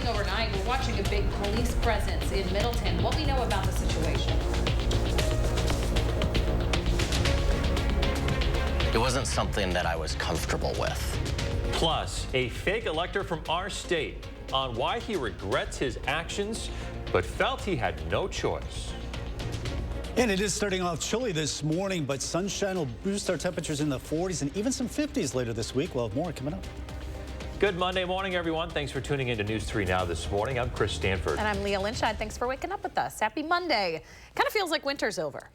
happening overnight. We're watching a big police presence in Middleton. What we know about the situation. It wasn't something that I was comfortable with. Plus, a fake elector from our state on why he regrets his actions, but felt he had no choice. And it is starting off chilly this morning, but sunshine will boost our temperatures in the 40s and even some 50s later this week. We'll have more coming up. Good Monday morning, everyone. Thanks for tuning in to News 3 Now this morning. I'm Chris Stanford. And I'm Leah Lynchide. Thanks for waking up with us. Happy Monday. Kind of feels like winter's over.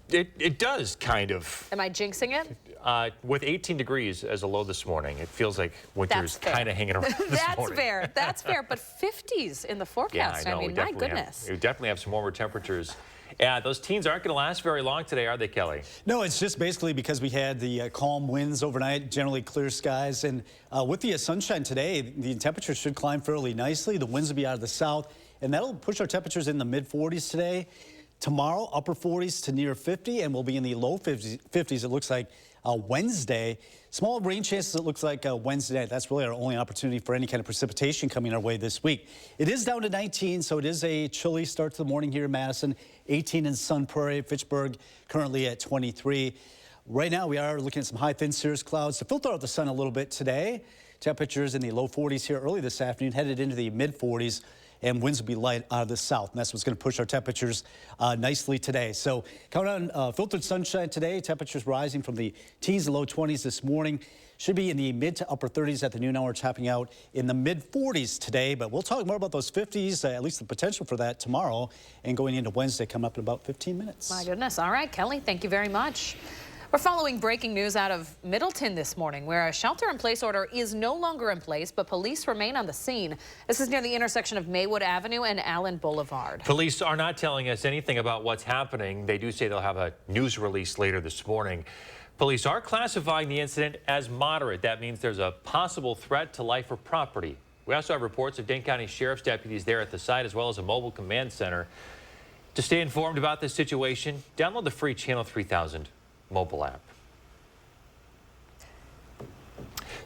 It does, kind of. Am I jinxing it? With 18 degrees as a low this morning, it feels like winter's kind of hanging around this morning. Fair. That's fair. But 50s in the forecast. Yeah, I know. I mean, my goodness. We definitely have some warmer temperatures. Yeah, those teens aren't going to last very long today, are they, Kelly? No, it's just basically because we had the calm winds overnight, generally clear skies. And with the sunshine today, the temperatures should climb fairly nicely. The winds will be out of the south, and that'll push our temperatures in the mid-40s today. Tomorrow, upper 40s to near 50, and we'll be in the low 50s, it looks like, Wednesday. Small rain chances, it looks like Wednesday night. That's really our only opportunity for any kind of precipitation coming our way this week. It is down to 19, so it is a chilly start to the morning here in Madison. 18 in Sun Prairie, Fitchburg, currently at 23. Right now, we are looking at some high, thin cirrus clouds to filter out the sun a little bit today. Temperatures in the low 40s here early this afternoon, headed into the mid 40s. And winds will be light out of the south, and that's what's going to push our temperatures nicely today. So count on filtered sunshine today. Temperatures rising from the teens and low 20s this morning. Should be in the mid to upper 30s at the noon hour, topping out in the mid 40s today. But we'll talk more about those 50s, at least the potential for that tomorrow, and going into Wednesday, come up in about 15 minutes. My goodness. All right, Kelly, thank you very much. We're following breaking news out of Middleton this morning, where a shelter-in-place order is no longer in place, but police remain on the scene. This is near the intersection of Maywood Avenue and Allen Boulevard. Police are not telling us anything about what's happening. They do say they'll have a news release later this morning. Police are classifying the incident as moderate. That means there's a possible threat to life or property. We also have reports of Dane County Sheriff's deputies there at the site, as well as a mobile command center. To stay informed about this situation, download the free Channel 3000 mobile app.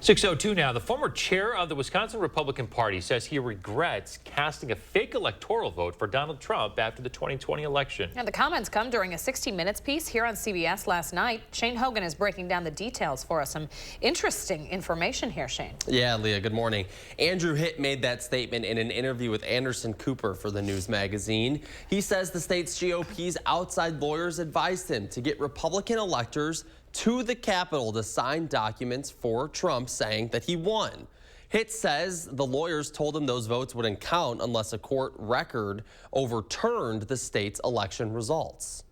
6:02 now. The former chair of the Wisconsin Republican Party says he regrets casting a fake electoral vote for Donald Trump after the 2020 election. And the comments come during a 60 Minutes piece here on CBS last night. Shane Hogan is breaking down the details for us. Some interesting information here, Shane. Yeah, Leah, good morning. Andrew Hitt made that statement in an interview with Anderson Cooper for the News magazine. He says the state's GOP's outside lawyers advised him to get Republican electors to the Capitol to sign documents for Trump saying that he won. Hitt says the lawyers told him those votes wouldn't count unless a court record overturned the state's election results.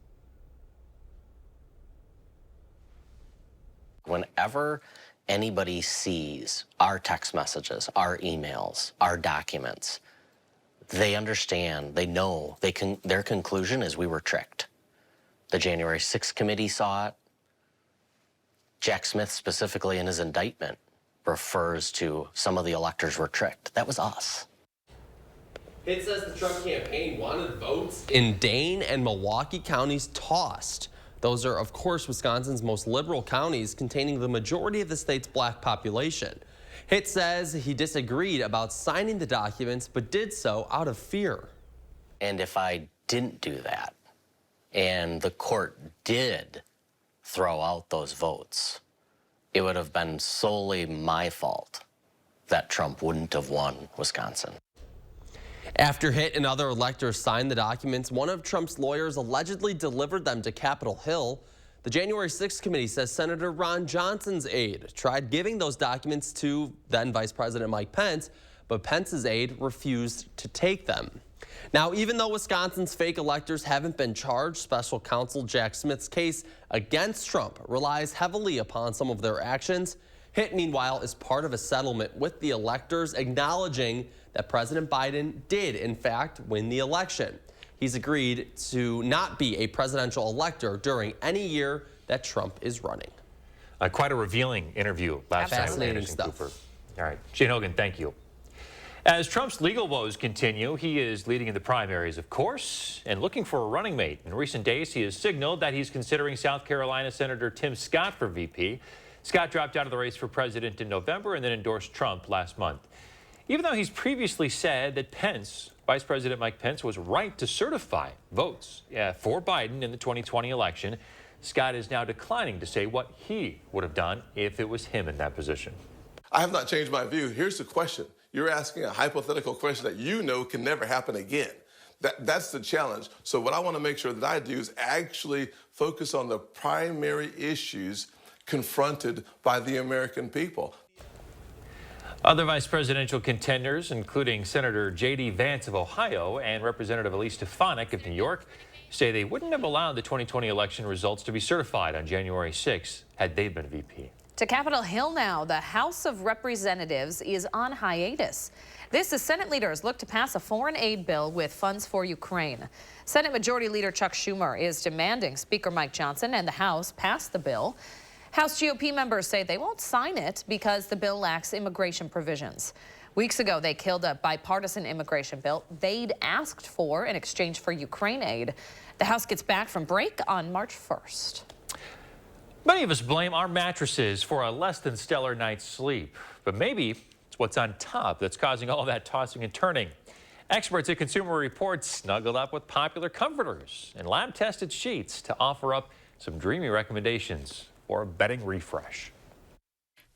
Whenever anybody sees our text messages, our emails, our documents, they understand, they know, their conclusion is we were tricked. The January 6th committee saw it. Jack Smith, specifically in his indictment, refers to some of the electors were tricked. That was us. It says the Trump campaign wanted votes in Dane and Milwaukee counties tossed. Those are, of course, Wisconsin's most liberal counties, containing the majority of the state's black population. Hitt says he disagreed about signing the documents, but did so out of fear. And if I didn't do that, and the court did throw out those votes, it would have been solely my fault that Trump wouldn't have won Wisconsin. After Hitt and other electors signed the documents, one of Trump's lawyers allegedly delivered them to Capitol Hill. The January 6th committee says Senator Ron Johnson's aide tried giving those documents to then Vice President Mike Pence, but Pence's aide refused to take them. Now, even though Wisconsin's fake electors haven't been charged, special counsel Jack Smith's case against Trump relies heavily upon some of their actions. Hitt, meanwhile, is part of a settlement with the electors, acknowledging that President Biden did, in fact, win the election. He's agreed to not be a presidential elector during any year that Trump is running. Quite a revealing interview last night with Anderson Cooper. All right, Shane Hogan, thank you. As Trump's legal woes continue, he is leading in the primaries, of course, and looking for a running mate. In recent days, he has signaled that he's considering South Carolina Senator Tim Scott for VP. Scott dropped out of the race for president in November and then endorsed Trump last month. even though he's previously said that Vice President Mike Pence, was right to certify votes for Biden in the 2020 election. Scott is now declining to say what he would have done if it was him in that position. I have not changed my view. Here's the question. You're asking a hypothetical question that you know can never happen again. That's the challenge. So what I want to make sure that I do is actually focus on the primary issues confronted by the American people. Other vice presidential contenders, including Senator J.D. Vance of Ohio and Representative Elise Stefanik of New York, say they wouldn't have allowed the 2020 election results to be certified on January 6 had they been VP. To Capitol Hill now, the House of Representatives is on hiatus. This as Senate leaders look to pass a foreign aid bill with funds for Ukraine. Senate Majority Leader Chuck Schumer is demanding Speaker Mike Johnson and the House pass the bill. House GOP members say they won't sign it because the bill lacks immigration provisions. Weeks ago, they killed a bipartisan immigration bill they'd asked for in exchange for Ukraine aid. The House gets back from break on March 1st. Many of us blame our mattresses for a less than stellar night's sleep, but maybe it's what's on top that's causing all that tossing and turning. Experts at Consumer Reports snuggled up with popular comforters and lab-tested sheets to offer up some dreamy recommendations for a bedding refresh.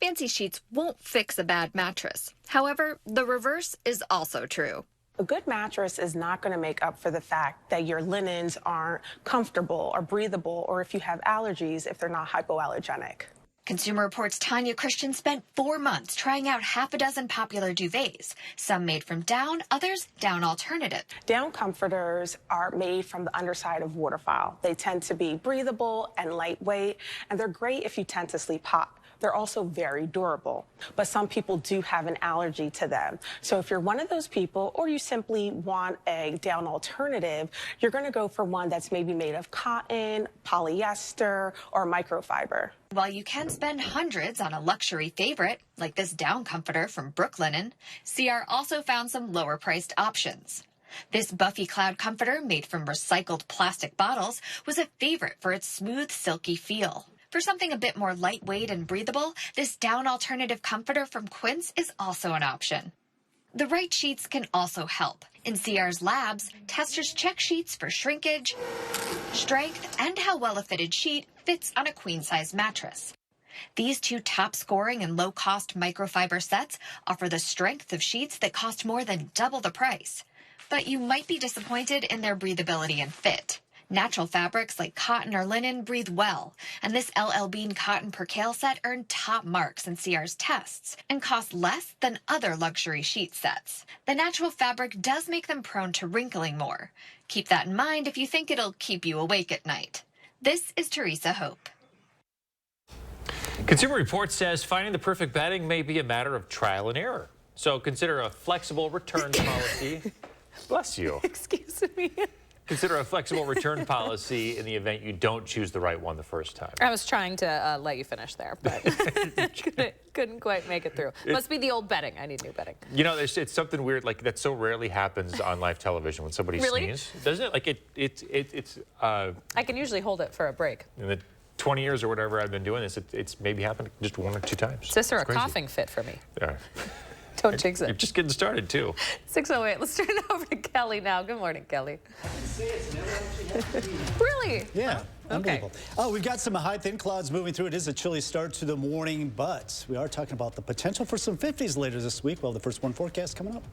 Fancy sheets won't fix a bad mattress. However, the reverse is also true. A good mattress is not going to make up for the fact that your linens aren't comfortable or breathable, or if you have allergies, if they're not hypoallergenic. Consumer Reports' Tanya Christian spent 4 months trying out half a dozen popular duvets, some made from down, others down alternative. Down comforters are made from the underside of waterfowl. They tend to be breathable and lightweight, and they're great if you tend to sleep hot. They're also very durable, but some people do have an allergy to them. So if you're one of those people, or you simply want a down alternative, you're going to go for one that's maybe made of cotton, polyester, or microfiber. While you can spend hundreds on a luxury favorite, like this down comforter from Brooklinen, CR also found some lower-priced options. This Buffy Cloud comforter, made from recycled plastic bottles, was a favorite for its smooth, silky feel. For something a bit more lightweight and breathable, this down alternative comforter from Quince is also an option. The right sheets can also help. In CR's labs, testers check sheets for shrinkage, strength, and how well a fitted sheet fits on a queen-size mattress. These two top-scoring and low-cost microfiber sets offer the strength of sheets that cost more than double the price. But you might be disappointed in their breathability and fit. Natural fabrics like cotton or linen breathe well, and this LL Bean cotton percale set earned top marks in CR's tests and cost less than other luxury sheet sets. The natural fabric does make them prone to wrinkling more. Keep that in mind if you think it'll keep you awake at night. This is Teresa Hope. Consumer Reports says finding the perfect bedding may be a matter of trial and error. So consider a flexible return policy. Bless you. Excuse me. Consider a flexible return policy in the event you don't choose the right one the first time. I was trying to let you finish there, but couldn't quite make it through. Must be the old bedding. I need new bedding. You know, it's something weird like that so rarely happens on live television when somebody sneezes. Doesn't it? Like it's. I can usually hold it for a break. In the 20 years or whatever I've been doing this, it's maybe happened just 1 or 2 times. Is this or a coughing fit for me? Yeah. Don't jinx it. You're just getting started, too. 6:08. Let's turn it over to Kelly now. Good morning, Kelly. Really? Yeah, unbelievable. Oh, we've got some high thin clouds moving through. It is a chilly start to the morning, but we are talking about the potential for some 50s later this week. Well, the first one forecast coming up.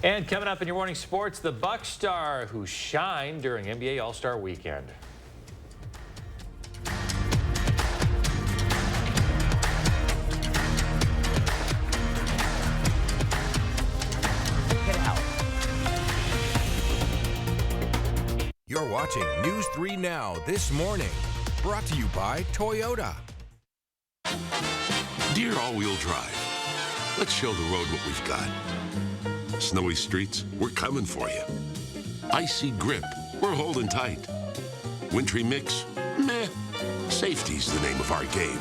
And coming up in your morning sports, the Buck star who shined during NBA All-Star Weekend. You're watching News 3 Now this morning, brought to you by Toyota. Dear all-wheel drive, let's show the road what we've got. Snowy streets, we're coming for you. Icy grip, we're holding tight. Wintry mix, meh. Safety's the name of our game.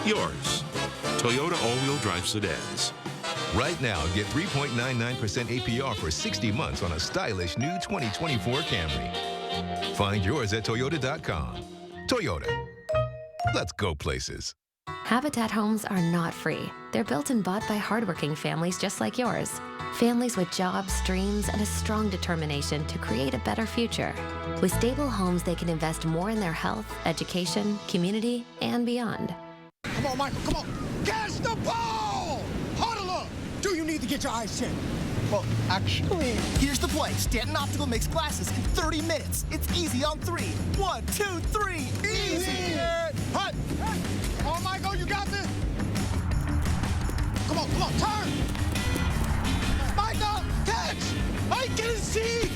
Yours, Toyota all-wheel drive sedans. Right now, get 3.99% APR for 60 months on a stylish new 2024 Camry. Find yours at Toyota.com. Toyota. Let's go places. Habitat homes are not free. They're built and bought by hardworking families just like yours. Families with jobs, dreams, and a strong determination to create a better future. With stable homes, they can invest more in their health, education, community, and beyond. Come on, Michael, come on. Catch the ball! Huddle up! Do you need to get your eyes checked? Well, actually, here's the play. Stanton Optical makes glasses in 30 minutes. It's easy on 3. 1, 2, 3. Easy! Hut! Come on, Michael, you got this! Come on, turn! Michael, catch! I can see!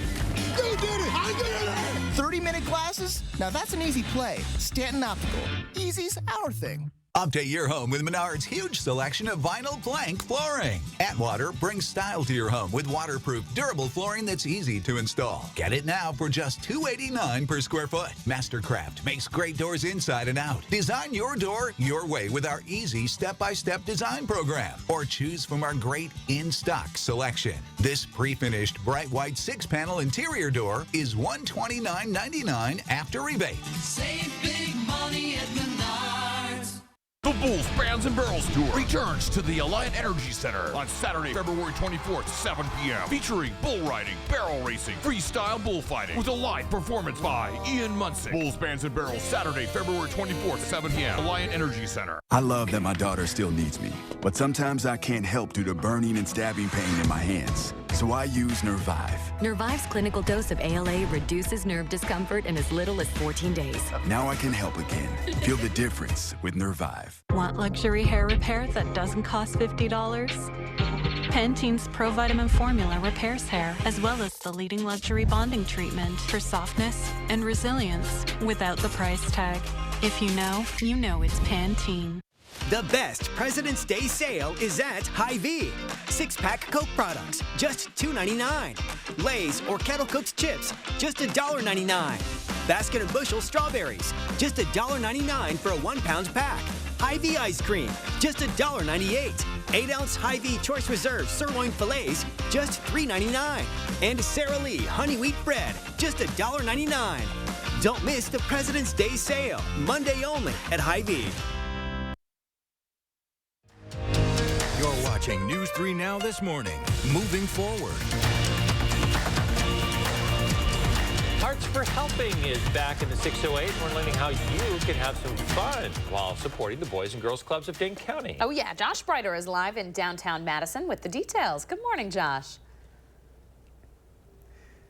You did it! I did it! 30-minute glasses? Now that's an easy play. Stanton Optical. Easy's our thing. Update your home with Menard's huge selection of vinyl plank flooring. Atwater brings style to your home with waterproof, durable flooring that's easy to install. Get it now for just $289 per square foot. Mastercraft makes great doors inside and out. Design your door your way with our easy step-by-step design program. Or choose from our great in-stock selection. This pre-finished bright white 6-panel interior door is $129.99 after rebate. Save big money at Menards. The Bulls Bands and Barrels Tour returns to the Alliant Energy Center on Saturday, February 24th, 7 p.m. Featuring bull riding, barrel racing, freestyle bullfighting with a live performance by Ian Munson. Bulls Bands and Barrels, Saturday, February 24th, 7 p.m. Alliant Energy Center. I love that my daughter still needs me, but sometimes I can't help due to burning and stabbing pain in my hands. So I use Nervive. Nervive's clinical dose of ALA reduces nerve discomfort in as little as 14 days. Now I can help again. Feel the difference with Nervive. Want luxury hair repair that doesn't cost $50? Pantene's Pro Vitamin formula repairs hair, as well as the leading luxury bonding treatment for softness and resilience without the price tag. If you know it's Pantene. The best President's Day sale is at Hy-Vee. 6-pack Coke products, just $2.99. Lay's or Kettle Cooked chips, just $1.99. Basket and Bushel strawberries, just $1.99 for a 1-pound pack. Hy-Vee ice cream, just $1.98. 8-ounce Hy-Vee Choice Reserve sirloin fillets, just $3.99. And Sara Lee honey wheat bread, just $1.99. Don't miss the President's Day sale, Monday only at Hy-Vee. You're watching News 3 Now this morning. Moving forward. Hearts for Helping is back in the 608. We're learning how you can have some fun while supporting the Boys and Girls Clubs of Dane County. Oh yeah, Josh Breiter is live in downtown Madison with the details. Good morning, Josh.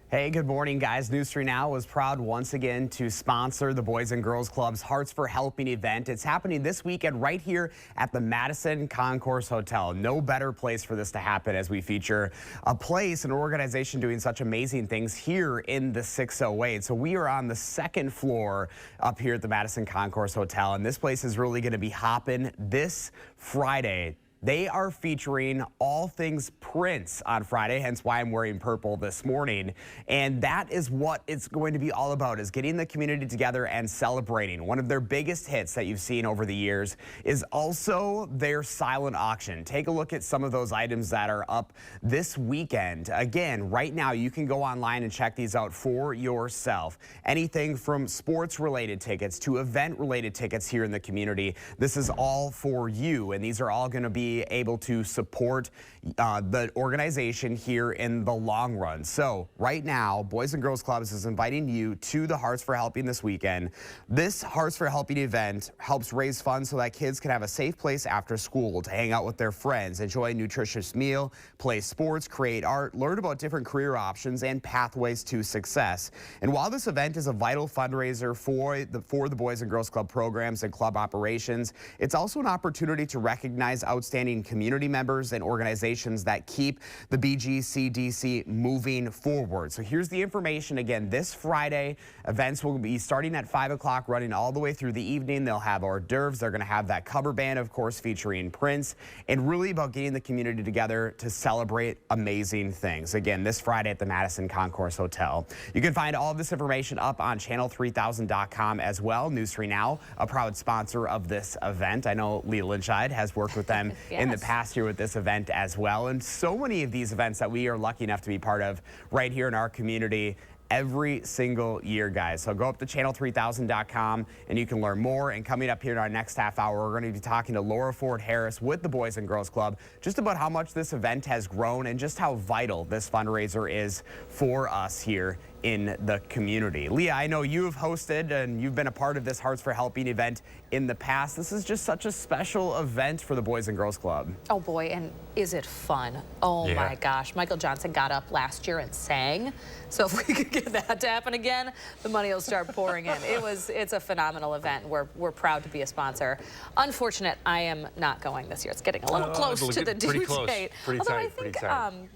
Hey, good morning, guys. News 3 Now was proud once again to sponsor the Boys and Girls Club's Hearts for Helping event. It's happening this weekend right here at the Madison Concourse Hotel. No better place for this to happen as we feature a place, an organization doing such amazing things here in the 608. So we are on the 2nd floor up here at the Madison Concourse Hotel, and this place is really going to be hopping this Friday. They are featuring all things Prince on Friday, hence why I'm wearing purple this morning. And that is what it's going to be all about, is getting the community together and celebrating. One of their biggest hits that you've seen over the years is also their silent auction. Take a look at some of those items that are up this weekend. Again, right now you can go online and check these out for yourself. Anything from sports-related tickets to event-related tickets here in the community. This is all for you, and these are all going to be able to support the organization here in the long run. So right now, Boys and Girls Clubs is inviting you to the Hearts for Helping this weekend. This Hearts for Helping event helps raise funds so that kids can have a safe place after school to hang out with their friends, enjoy a nutritious meal, play sports, create art, learn about different career options and pathways to success. And while this event is a vital fundraiser for the Boys and Girls Club programs and club operations, it's also an opportunity to recognize outstanding community members and organizations that keep the BGCDC moving forward. So here's the information again. This Friday, events will be starting at 5 o'clock, running all the way through the evening. They'll have hors d'oeuvres. They're going to have that cover band, of course, featuring Prince, and really about getting the community together to celebrate amazing things. Again, this Friday at the Madison Concourse Hotel. You can find all of this information up on channel3000.com as well. News 3 Now, a proud sponsor of this event. I know Leah Lynchide has worked with them in the past year with this event as well. And so many of these events that we are lucky enough to be part of right here in our community every single year, guys. So go up to channel3000.com and you can learn more. And coming up here in our next half hour, we're going to be talking to Laura Ford Harris with the Boys and Girls Club just about how much this event has grown and just how vital this fundraiser is for us here in the community. Leah, I know you've hosted and you've been a part of this Hearts for Helping event in the past. This is just such a special event for the Boys and Girls Club. Oh boy, and is it fun? Oh Yeah. my gosh. Michael Johnson got up last year and sang. So if we could get that to happen again, the money will start pouring in. It's a phenomenal event. We're proud to be a sponsor. Unfortunate, I am not going this year. It's getting a little close to the due date. Although I think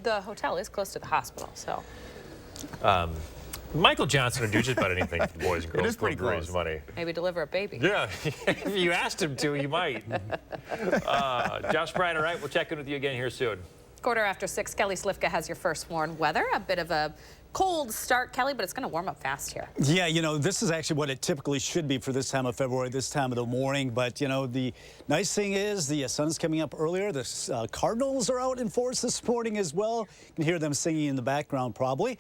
the hotel is close to the hospital, so. Michael Johnson would do just about anything for the Boys and Girls Club to raise money. Maybe deliver a baby. Yeah, if you asked him to, he might. Josh Bryant, all right, we'll check in with you again here soon. 6:15, Kelly Slifka has your first warned weather. A bit of a cold start, Kelly, but it's going to warm up fast here. Yeah, you know, this is actually what it typically should be for this time of February, this time of the morning. But, you know, the nice thing is the sun's coming up earlier. The Cardinals are out in force this morning as well. You can hear them singing in the background probably.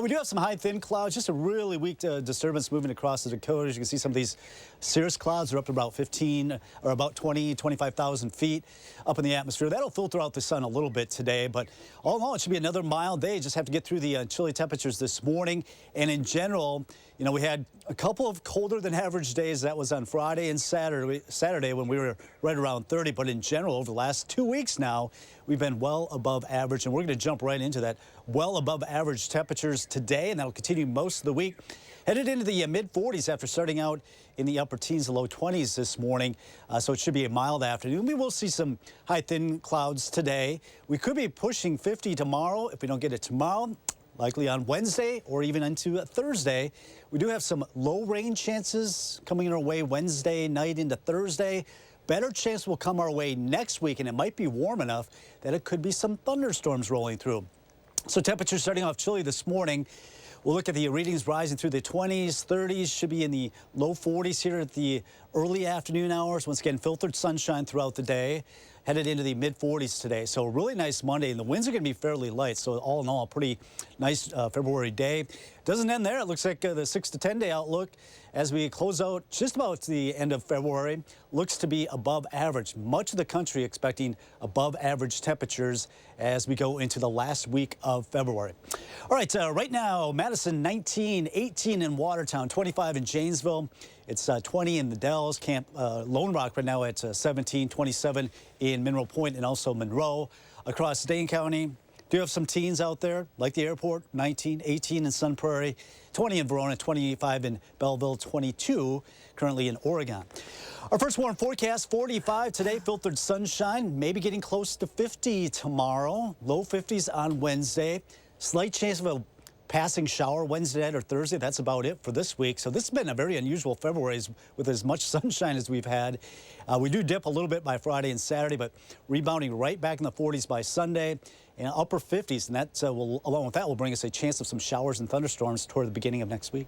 We do have some high, thin clouds, just a really weak disturbance moving across the Dakotas. You can see some of these cirrus clouds are up to about 20, 25,000 feet up in the atmosphere. That'll filter out the sun a little bit today, but all in all, it should be another mild day. Just have to get through the chilly temperatures this morning. And in general, you know, we had a couple of colder than average days. That was on Friday and Saturday when we were right around 30. But in general, over the last 2 weeks now, we've been well above average. And we're going to jump right into that well above average temperatures today. And that'll continue most of the week. Headed into the mid-40s after starting out in the upper teens to low 20s this morning. So it should be a mild afternoon. We will see some high, thin clouds today. We could be pushing 50 tomorrow. If we don't get it tomorrow, likely on Wednesday or even into Thursday. We do have some low rain chances coming our way Wednesday night into Thursday. Better chance will come our way next week, and it might be warm enough that it could be some thunderstorms rolling through. So temperatures starting off chilly this morning. We'll look at the readings rising through the 20s, 30s, should be in the low 40s here at the early afternoon hours. Once again, filtered sunshine throughout the day. Headed into the mid-40s today. So a really nice Monday, and the winds are going to be fairly light. So all in all, a pretty nice February day. Doesn't end there. It looks like the 6 to 10 day outlook as we close out just about the end of February looks to be above average. Much of the country expecting above average temperatures as we go into the last week of February. All right, right now, Madison 19, 18 in Watertown, 25 in Janesville. It's 20 in the Dells, Camp Lone Rock right now at 17, 27 in Mineral Point and also Monroe. Across Dane County, do have some teens out there, like the airport, 19, 18 in Sun Prairie, 20 in Verona, 25 in Belleville, 22 currently in Oregon. Our first warm forecast, 45 today, filtered sunshine, maybe getting close to 50 tomorrow, low 50s on Wednesday. Slight chance of a passing shower Wednesday night or Thursday. That's about it for this week. So this has been a very unusual February with as much sunshine as we've had. We do dip a little bit by Friday and Saturday, but rebounding right back in the 40s by Sunday and upper 50s. And that along with that will bring us a chance of some showers and thunderstorms toward the beginning of next week.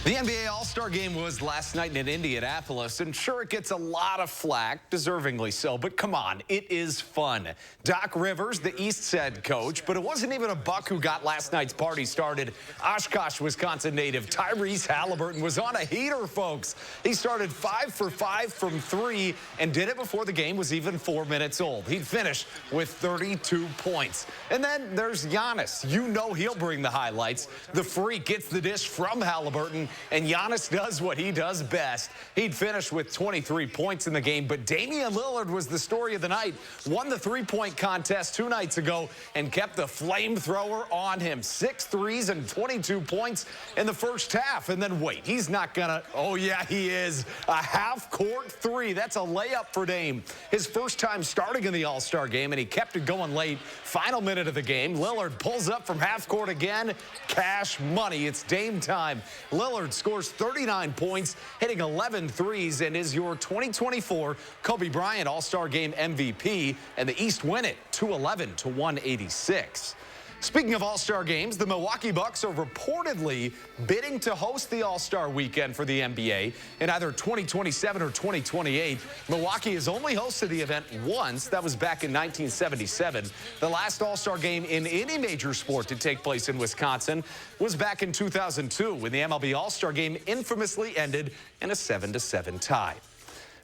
The NBA All-Star Game was last night in Indianapolis, and sure, it gets a lot of flack, deservingly so, but come on, it is fun. Doc Rivers, the East's head coach, but it wasn't even a Buck who got last night's party started. Oshkosh, Wisconsin native Tyrese Halliburton was on a heater, folks. He started 5 for 5 from 3 and did it before the game was even 4 minutes old. He'd finish with 32 points. And then there's Giannis. You know he'll bring the highlights. The freak gets the dish from Halliburton, and Giannis does what he does best. He'd finish with 23 points in the game, but Damian Lillard was the story of the night. Won the three-point contest 2 nights ago and kept the flamethrower on him. 6 threes and 22 points in the first half. And then wait, he's not gonna, oh yeah, he is. A half-court 3. That's a layup for Dame. His first time starting in the All-Star game, and he kept it going late. Final minute of the game, Lillard pulls up from half-court again. Cash money. It's Dame time. Lillard scores 39 points, hitting 11 threes, and is your 2024 Kobe Bryant All-Star Game MVP, and the East win it 211 to 186. Speaking of All-Star games, the Milwaukee Bucks are reportedly bidding to host the All-Star weekend for the NBA in either 2027 or 2028. Milwaukee has only hosted the event once. That was back in 1977. The last All-Star game in any major sport to take place in Wisconsin was back in 2002 when the MLB All-Star game infamously ended in a 7-7 tie.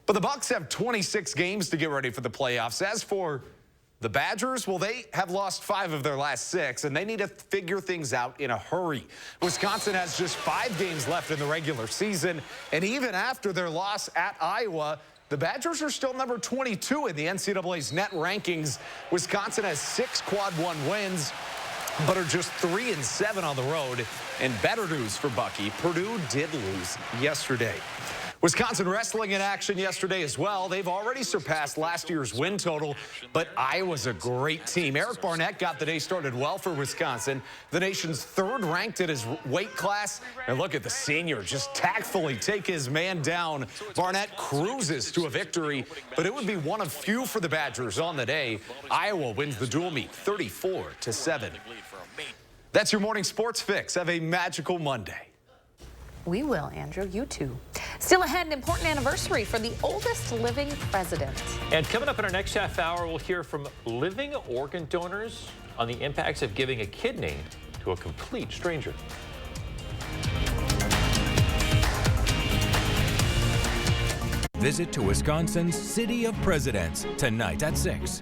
But the Bucks have 26 games to get ready for the playoffs. As for the Badgers, well, they have lost 5 of their last 6, and they need to figure things out in a hurry. Wisconsin has just 5 games left in the regular season, and even after their loss at Iowa, the Badgers are still number 22 in the NCAA's net rankings. Wisconsin has 6 quad 1 wins, but are just 3-7 on the road. And better news for Bucky, Purdue did lose yesterday. Wisconsin wrestling in action yesterday as well. They've already surpassed last year's win total, but Iowa's a great team. Eric Barnett got the day started well for Wisconsin, the nation's 3rd ranked in his weight class. And look at the senior just tactfully take his man down. Barnett cruises to a victory, but it would be one of few for the Badgers on the day. Iowa wins the dual meet 34-7. That's your morning sports fix. Have a magical Monday. We will, Andrew. You too. Still ahead, an important anniversary for the oldest living president. And coming up in our next half hour, we'll hear from living organ donors on the impacts of giving a kidney to a complete stranger. Visit to Wisconsin's City of Presidents tonight at 6.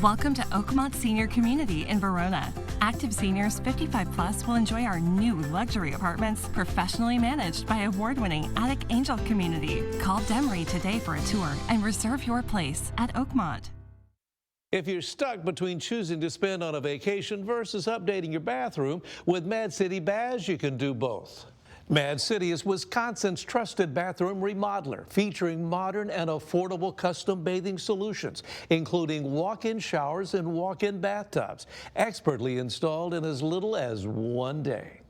Welcome to Oakmont Senior Community in Verona. Active seniors 55 plus will enjoy our new luxury apartments, professionally managed by award-winning Attic Angel Community. Call Demery today for a tour and reserve your place at Oakmont. If you're stuck between choosing to spend on a vacation versus updating your bathroom, with Mad City Baths, you can do both. Mad City is Wisconsin's trusted bathroom remodeler, featuring modern and affordable custom bathing solutions, including walk-in showers and walk-in bathtubs, expertly installed in as little as 1 day.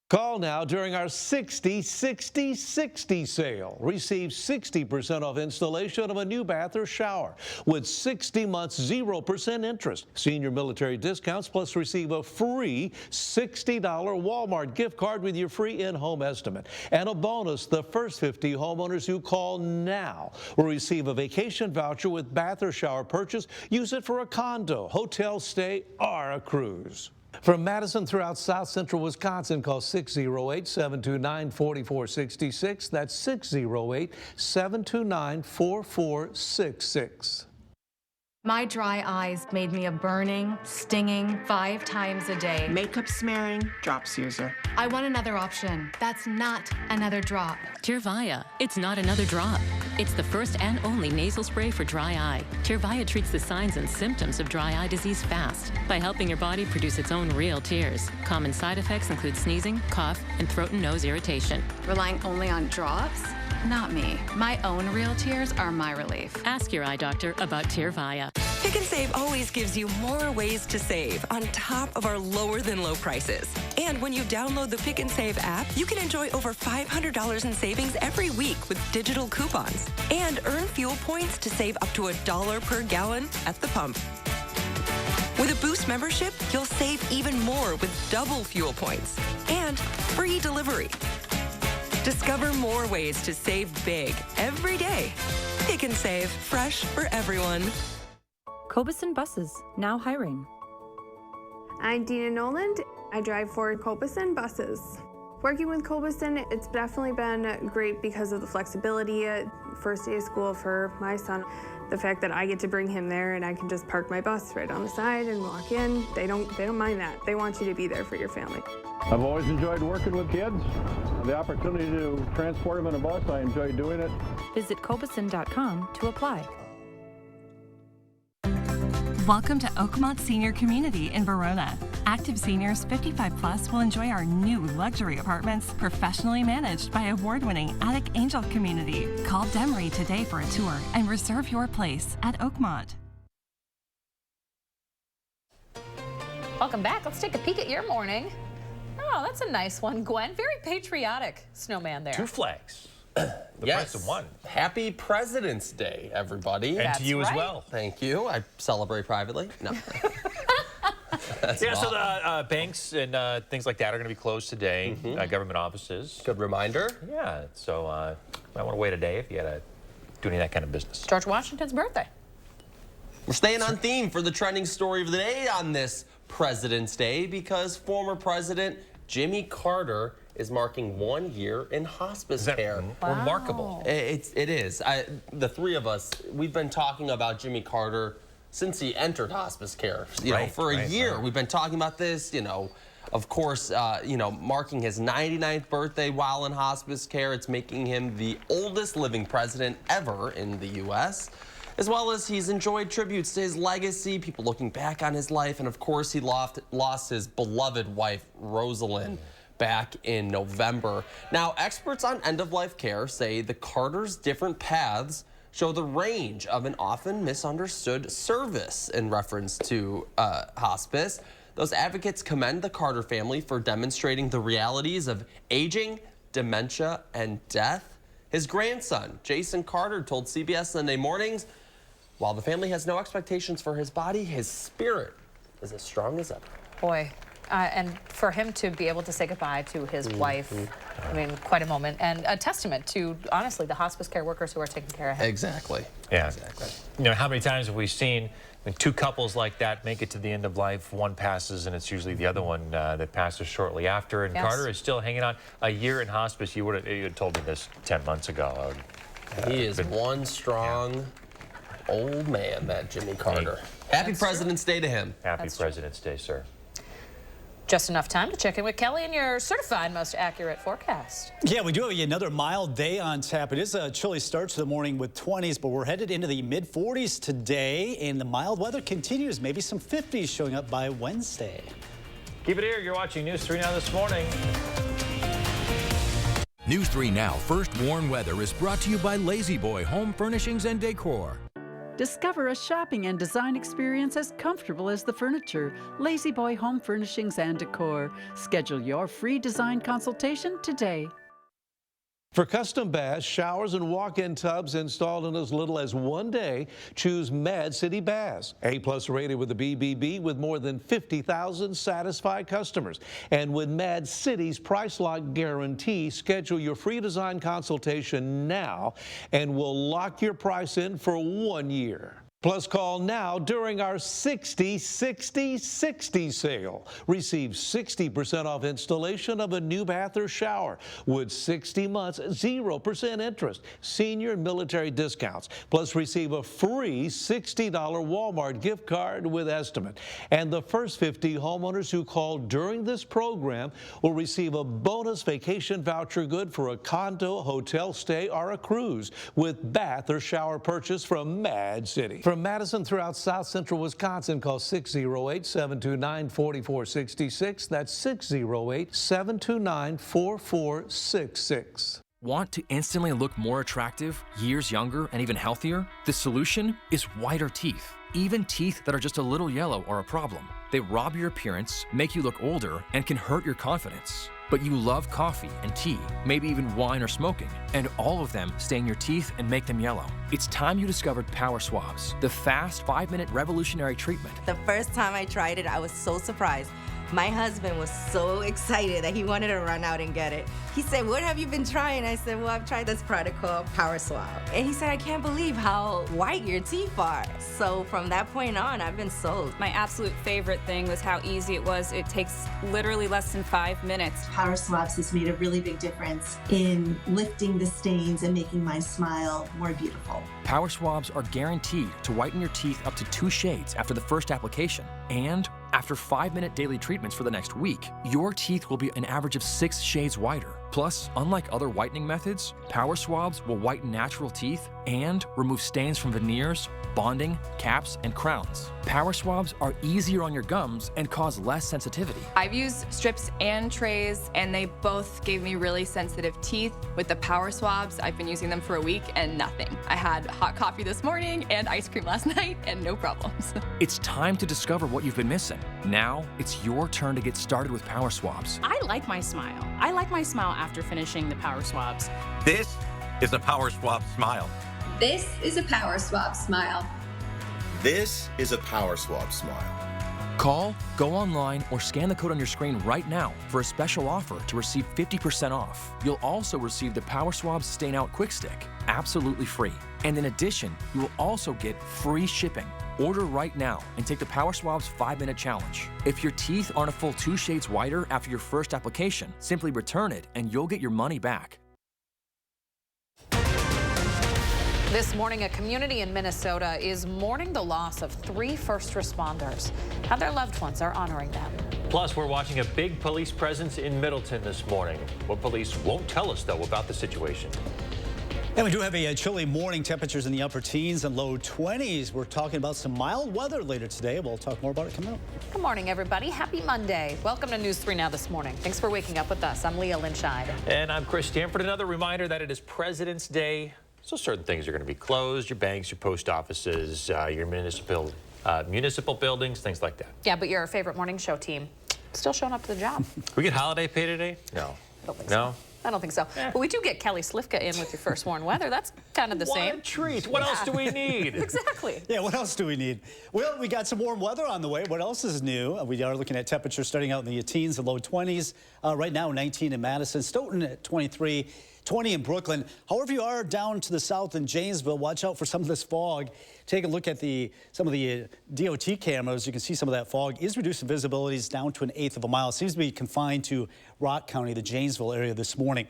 Call now during our 60-60-60 sale. Receive 60% off installation of a new bath or shower with 60 months 0% interest. Senior military discounts, plus receive a free $60 Walmart gift card with your free in-home estimate. And a bonus, the first 50 homeowners who call now will receive a vacation voucher with bath or shower purchase. Use it for a condo, hotel stay, or a cruise. From Madison throughout South Central Wisconsin, call 608-729-4466. That's 608-729-4466. My dry eyes made me a burning, stinging 5 times a day. Makeup smearing, drops user. I want another option. That's not another drop. Tyrvaya. It's not another drop. It's the first and only nasal spray for dry eye. Tyrvaya treats the signs and symptoms of dry eye disease fast by helping your body produce its own real tears. Common side effects include sneezing, cough, and throat and nose irritation. Relying only on drops? Not me. My own real tears are my relief. Ask your eye doctor about Tyrvaya. Pick and Save always gives you more ways to save on top of our lower than low prices. And when you download the Pick and Save app, you can enjoy over $500 in savings every week with digital coupons and earn fuel points to save up to $1 per gallon at the pump. With a Boost membership, you'll save even more with double fuel points and free delivery. Discover more ways to save big every day. Pick and Save, fresh for everyone. Cobeson Buses, now hiring. I'm Dina Noland. I drive for Cobeson Buses. Working with Cobeson, it's definitely been great because of the flexibility. First day of school for my son, the fact that I get to bring him there and I can just park my bus right on the side and walk in. They don't mind that. They want you to be there for your family. I've always enjoyed working with kids. The opportunity to transport them in a bus, I enjoy doing it. Visit Cobeson.com to apply. Welcome to Oakmont Senior Community in Verona. Active seniors 55 plus will enjoy our new luxury apartments, professionally managed by award-winning Attic Angel Community. Call Demery today for a tour and reserve your place at Oakmont. Welcome back. Let's take a peek at your morning. Oh, that's a nice one, Gwen. Very patriotic snowman there. 2 flags. The price of 1. Happy President's Day, everybody. And to you as well. Thank you. I celebrate privately. No. Yeah, so the banks and things like that are going to be closed today. Government offices. Good reminder. Yeah, so I want to wait a day if you got to do any of that kind of business. George Washington's birthday. We're staying on theme for the trending story of the day on this President's Day because former President Jimmy Carter is marking 1 year in hospice care. Remarkable. It is. The three of us, we've been talking about Jimmy Carter since he entered hospice care. You know, for a year, we've been talking about this. You know, of course, marking his 99th birthday while in hospice care. It's making him the oldest living president ever in the U.S. As well as he's enjoyed tributes to his legacy, people looking back on his life, and of course he lost his beloved wife, Rosalind, back in November. Now, experts on end-of-life care say the Carter's different paths show the range of an often misunderstood service in reference to hospice. Those advocates commend the Carter family for demonstrating the realities of aging, dementia, and death. His grandson, Jason Carter, told CBS Sunday Mornings, while the family has no expectations for his body, his spirit is as strong as ever. Boy, and for him to be able to say goodbye to his wife, I mean, quite a moment, and a testament to, honestly, the hospice care workers who are taking care of him. Exactly. Yeah. Exactly. You know, how many times have we seen when two couples like that make it to the end of life, one passes and it's usually the other one that passes shortly after, and Carter is still hanging on. A year in hospice, you would have told me this 10 months ago. He is one strong old man, that Jimmy Carter. Happy President's Day to him. Happy President's Day, sir. Just enough time to check in with Kelly and your certified most accurate forecast. Yeah, we do have another mild day on tap. It is a chilly start to the morning with 20s, but we're headed into the mid-40s today, and the mild weather continues. Maybe some 50s showing up by Wednesday. Keep it here. You're watching News 3 Now this morning. News 3 Now First Warn Weather is brought to you by Lazy Boy Home Furnishings and Decor. Discover a shopping and design experience as comfortable as the furniture. Lazy Boy Home Furnishings and Decor. Schedule your free design consultation today. For custom baths, showers, and walk-in tubs installed in as little as 1 day, choose Mad City Baths. A+ rated with the BBB with more than 50,000 satisfied customers. And with Mad City's Price Lock Guarantee, schedule your free design consultation now and we'll lock your price in for 1 year. Plus, call now during our 60-60-60 sale. Receive 60% off installation of a new bath or shower with 60 months, 0% interest, senior and military discounts. Plus, receive a free $60 Walmart gift card with estimate. And the first 50 homeowners who call during this program will receive a bonus vacation voucher good for a condo, hotel stay, or a cruise with bath or shower purchase from Mad City. From Madison throughout South Central Wisconsin, call 608-729-4466. That's 608-729-4466. Want to instantly look more attractive, years younger, and even healthier? The solution is whiter teeth. Even teeth that are just a little yellow are a problem. They rob your appearance, make you look older, and can hurt your confidence. But you love coffee and tea, maybe even wine or smoking, and all of them stain your teeth and make them yellow. It's time you discovered Power Swabs, the fast 5-minute revolutionary treatment. The first time I tried it, I was so surprised. My husband was so excited that he wanted to run out and get it. He said, "What have you been trying?" I said, "Well, I've tried this product called Power Swab." And he said, "I can't believe how white your teeth are." So from that point on, I've been sold. My absolute favorite thing was how easy it was. It takes literally less than 5 minutes. Power Swabs has made a really big difference in lifting the stains and making my smile more beautiful. Power Swabs are guaranteed to whiten your teeth up to 2 shades after the first application. And after 5-minute daily treatments for the next week, your teeth will be an average of 6 shades whiter. Plus, unlike other whitening methods, Power Swabs will whiten natural teeth and remove stains from veneers, bonding, caps, and crowns. Power Swabs are easier on your gums and cause less sensitivity. I've used strips and trays, and they both gave me really sensitive teeth. With the Power Swabs, I've been using them for a week and nothing. I had hot coffee this morning and ice cream last night and no problems. It's time to discover what you've been missing. Now, it's your turn to get started with Power Swabs. I like my smile. I like my smile after finishing the Power Swabs. This is a Power Swab smile. This is a Power Swab smile. This is a Power Swab smile. Call, go online, or scan the code on your screen right now for a special offer to receive 50% off. You'll also receive the Power Swabs Stain Out Quick Stick, absolutely free. And in addition, you will also get free shipping. Order right now and take the Power Swabs 5-minute challenge. If your teeth aren't a full 2 shades whiter after your first application, simply return it and you'll get your money back. This morning, a community in Minnesota is mourning the loss of 3 first responders. How their loved ones are honoring them. Plus, we're watching a big police presence in Middleton this morning. What police won't tell us, though, about the situation. And we do have a chilly morning, temperatures in the upper teens and low 20s. We're talking about some mild weather later today. We'll talk more about it coming up. Good morning, everybody. Happy Monday. Welcome to News 3 Now this morning. Thanks for waking up with us. I'm Leah Lynchide. And I'm Chris Stanford. Another reminder that it is President's Day. So certain things are going to be closed, your banks, your post offices, your municipal buildings, things like that. Yeah, but your favorite morning show team still showing up to the job. We get holiday pay today? No. Don't think No? so. I don't think so. But we do get Kelly Slifka in with your first warn weather. That's kind of the same. What a treat. What else do we need? Exactly. Yeah, what else do we need? Well, we got some warm weather on the way. What else is new? We are looking at temperatures starting out in the teens and low 20s. Right now, 19 in Madison, Stoughton at 23. 20 in Brooklyn. However you are down to the south in Janesville, watch out for some of this fog. Take a look at some of the DOT cameras. You can see some of that fog is reducing visibilities down to 1/8 of a mile. It seems to be confined to Rock County, the Janesville area this morning.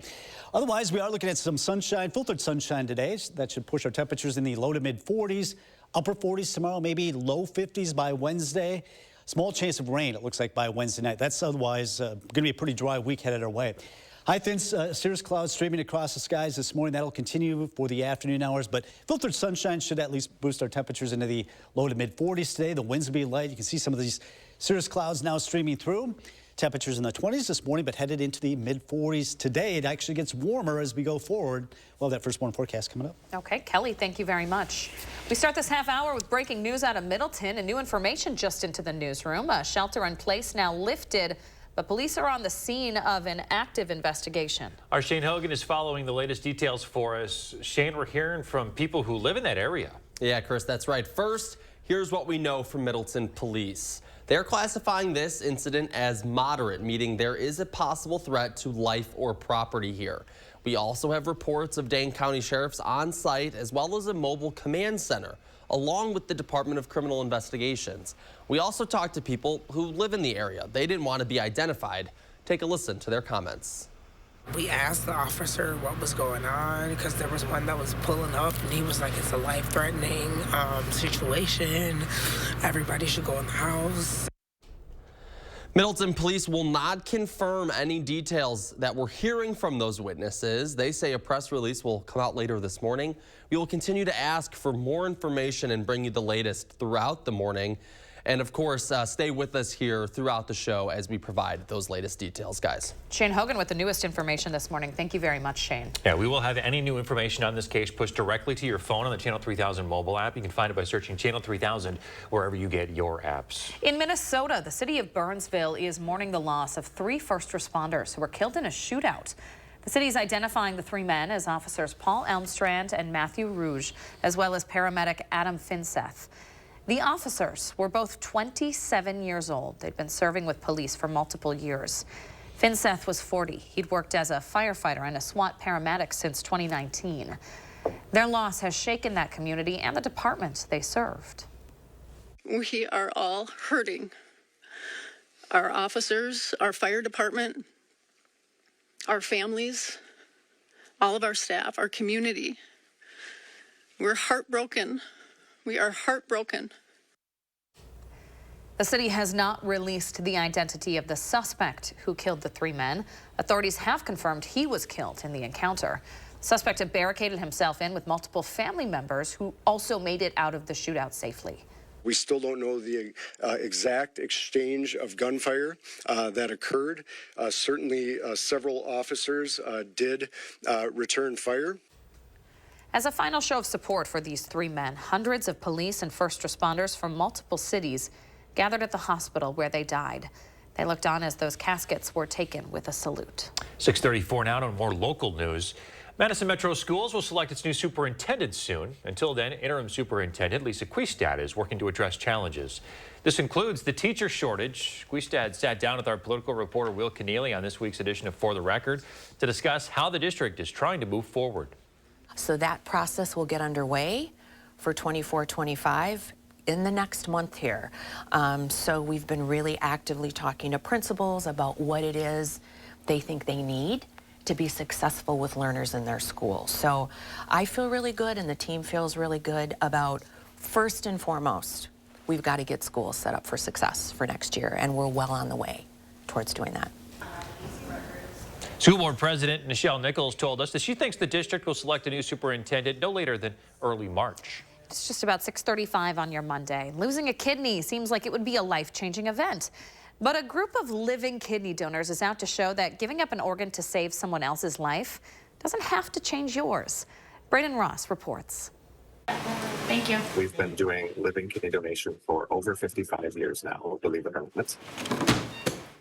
Otherwise, we are looking at some sunshine, filtered sunshine today. That should push our temperatures in the low to mid 40s, upper 40s tomorrow, maybe low 50s by Wednesday. Small chance of rain, it looks like, by Wednesday night. That's otherwise going to be a pretty dry week headed our way. High thin cirrus clouds streaming across the skies this morning. That'll continue for the afternoon hours, but filtered sunshine should at least boost our temperatures into the low to mid 40s today. The winds will be light. You can see some of these cirrus clouds now streaming through. Temperatures in the 20s this morning, but headed into the mid 40s today. It actually gets warmer as we go forward. We'll have that first warm forecast coming up. Okay, Kelly, thank you very much. We start this half hour with breaking news out of Middleton and new information just into the newsroom. A shelter in place now lifted, but police are on the scene of an active investigation. Our Shane Hogan is following the latest details for us. Shane, we're hearing from people who live in that area. Yeah, Chris, that's right. First, here's what we know from Middleton police. They're classifying this incident as moderate, meaning there is a possible threat to life or property here. We also have reports of Dane County sheriffs on site, as well as a mobile command center, along with the Department of Criminal Investigations. We also talked to people who live in the area. They didn't want to be identified. Take a listen to their comments. We asked the officer what was going on because there was one that was pulling up and he was like, it's a life-threatening situation. Everybody should go in the house. Middleton police will not confirm any details that we're hearing from those witnesses. They say a press release will come out later this morning. We will continue to ask for more information and bring you the latest throughout the morning. And of course, stay with us here throughout the show as we provide those latest details, guys. Shane Hogan with the newest information this morning. Thank you very much, Shane. Yeah, we will have any new information on this case pushed directly to your phone on the Channel 3000 mobile app. You can find it by searching Channel 3000 wherever you get your apps. In Minnesota, the city of Burnsville is mourning the loss of 3 first responders who were killed in a shootout. The city is identifying the 3 men as officers Paul Elmstrand and Matthew Rouge, as well as paramedic Adam Finseth. The officers were both 27 years old. They'd been serving with police for multiple years. Finseth was 40. He'd worked as a firefighter and a SWAT paramedic since 2019. Their loss has shaken that community and the department they served. We are all hurting. Our officers, our fire department, our families, all of our staff, our community. We're heartbroken. We are heartbroken. The city has not released the identity of the suspect who killed the 3 men. Authorities have confirmed he was killed in the encounter. The suspect had barricaded himself in with multiple family members who also made it out of the shootout safely. We still don't know the exact exchange of gunfire that occurred. Certainly, several officers did return fire. As a final show of support for these 3 men, hundreds of police and first responders from multiple cities gathered at the hospital where they died. They looked on as those caskets were taken with a salute. 6:34 now to more local news. Madison Metro Schools will select its new superintendent soon. Until then, interim superintendent Lisa Quistad is working to address challenges. This includes the teacher shortage. Quistad sat down with our political reporter Will Keneally on this week's edition of For the Record to discuss how the district is trying to move forward. So that process will get underway for 24-25 in the next month here. So we've been really actively talking to principals about what it is they think they need to be successful with learners in their school. So I feel really good and the team feels really good about, first and foremost, we've got to get schools set up for success for next year, and we're well on the way towards doing that. School Board President Nichelle Nichols told us that she thinks the district will select a new superintendent no later than early March. It's just about 6:35 on your Monday. Losing a kidney seems like it would be a life-changing event. But a group of living kidney donors is out to show that giving up an organ to save someone else's life doesn't have to change yours. Braden Ross reports. Thank you. We've been doing living kidney donation for over 55 years now, believe it or not.